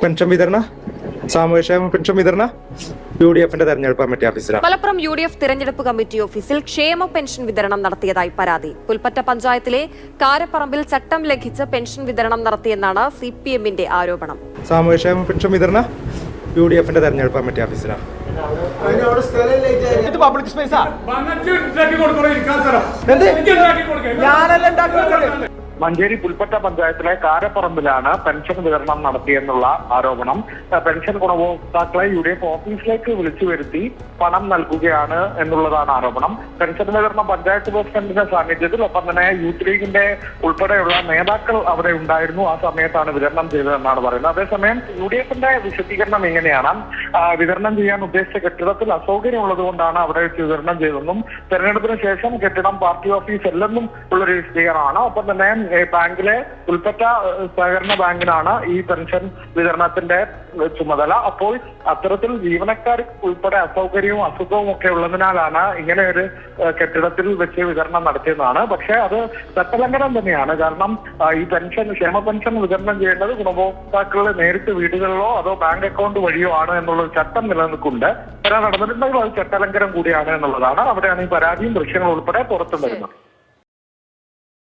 Pension വിതരണ സാമൂഹ്യക്ഷേമ pension വിതരണ UDFന്റെ തെരഞ്ഞെടുപ്പ് കമ്മിറ്റി ഓഫീസിലാണ്. മലപ്പുറം UDF തെരഞ്ഞെടുപ്പ് കമ്മിറ്റി ഓഫീസിൽ ക്ഷേമ പെൻഷൻ വിതരണം നടത്തിയതായി പരാതി. പുൽപ്പറ്റ പഞ്ചായത്തിലെ കാരപ്പറമ്പിൽ ചട്ടം ലംഘിച്ച് പെൻഷൻ വിതരണം നടത്തിയെന്നാണ് CPMന്റെ ആരോപണം. സാമൂഹ്യക്ഷേമ പെൻഷൻ വിതരണ UDFന്റെ തെരഞ്ഞെടുപ്പ് കമ്മിറ്റി ഓഫീസിലാണ്. പബ്ലിക് സ്പേസാ മഞ്ചേരി പുൽപ്പറ്റ പഞ്ചായത്തിലെ കാരപ്പറമ്പിലാണ് പെൻഷൻ വിതരണം നടത്തിയെന്നുള്ള ആരോപണം. പെൻഷൻ ഗുണഭോക്താക്കളെ UDF ഓഫീസിലേക്ക് വിളിച്ചു വരുത്തി പണം നൽകുകയാണ് എന്നുള്ളതാണ് ആരോപണം. പെൻഷൻ വിതരണം പഞ്ചായത്ത് പ്രസിഡന്റിന്റെ സാന്നിധ്യത്തിൽ, ഒപ്പം തന്നെ യൂത്ത് ലീഗിന്റെ ഉൾപ്പെടെയുള്ള നേതാക്കൾ അവിടെ ഉണ്ടായിരുന്നു. ആ സമയത്താണ് വിതരണം ചെയ്തതെന്നാണ് പറയുന്നത്. അതേസമയം UDFന്റെ വിശദീകരണം ഇങ്ങനെയാണ്: വിതരണം ചെയ്യാൻ ഉദ്ദേശിച്ച കെട്ടിടത്തിൽ അസൗകര്യം ഉള്ളതുകൊണ്ടാണ് അവിടെ വെച്ച് വിതരണം ചെയ്തതെന്നും തെരഞ്ഞെടുപ്പിന് ശേഷം കെട്ടിടം പാർട്ടി ഓഫീസ് അല്ലെന്നും ഉള്ളൊരു വിശദീകരണമാണ്. ഒപ്പം തന്നെ ബാങ്കിലെ ഉൾപ്പെട്ട സഹകരണ ബാങ്കിനാണ് ഈ പെൻഷൻ വിതരണത്തിന്റെ ചുമതല. അപ്പോൾ അത്തരത്തിൽ ജീവനക്കാർക്ക് ഉൾപ്പെടെ അസൗകര്യവും അസുഖവും ഒക്കെ ഉള്ളതിനാലാണ് ഇങ്ങനെ ഒരു കെട്ടിടത്തിൽ വെച്ച് വിതരണം നടത്തിയതാണ്. പക്ഷേ അത് ചട്ടലംഘനം തന്നെയാണ്. കാരണം ഈ പെൻഷൻ, ക്ഷേമ പെൻഷൻ വിതരണം ചെയ്യേണ്ടത് ഗുണഭോക്താക്കളുടെ നേരിട്ട് വീടുകളിലോ അതോ ബാങ്ക് അക്കൗണ്ട് വഴിയോ ആണ് എന്നുള്ള ചട്ടം നിലനിൽക്കുന്നുണ്ട്. നടന്നിട്ടുണ്ടെങ്കിൽ അത് ചട്ടലംഘനം കൂടിയാണ് എന്നുള്ളതാണ്. അവിടെയാണ് ഈ പരാതിയും ദൃശ്യങ്ങളും ഉൾപ്പെടെ പുറത്തു വരുന്നത്.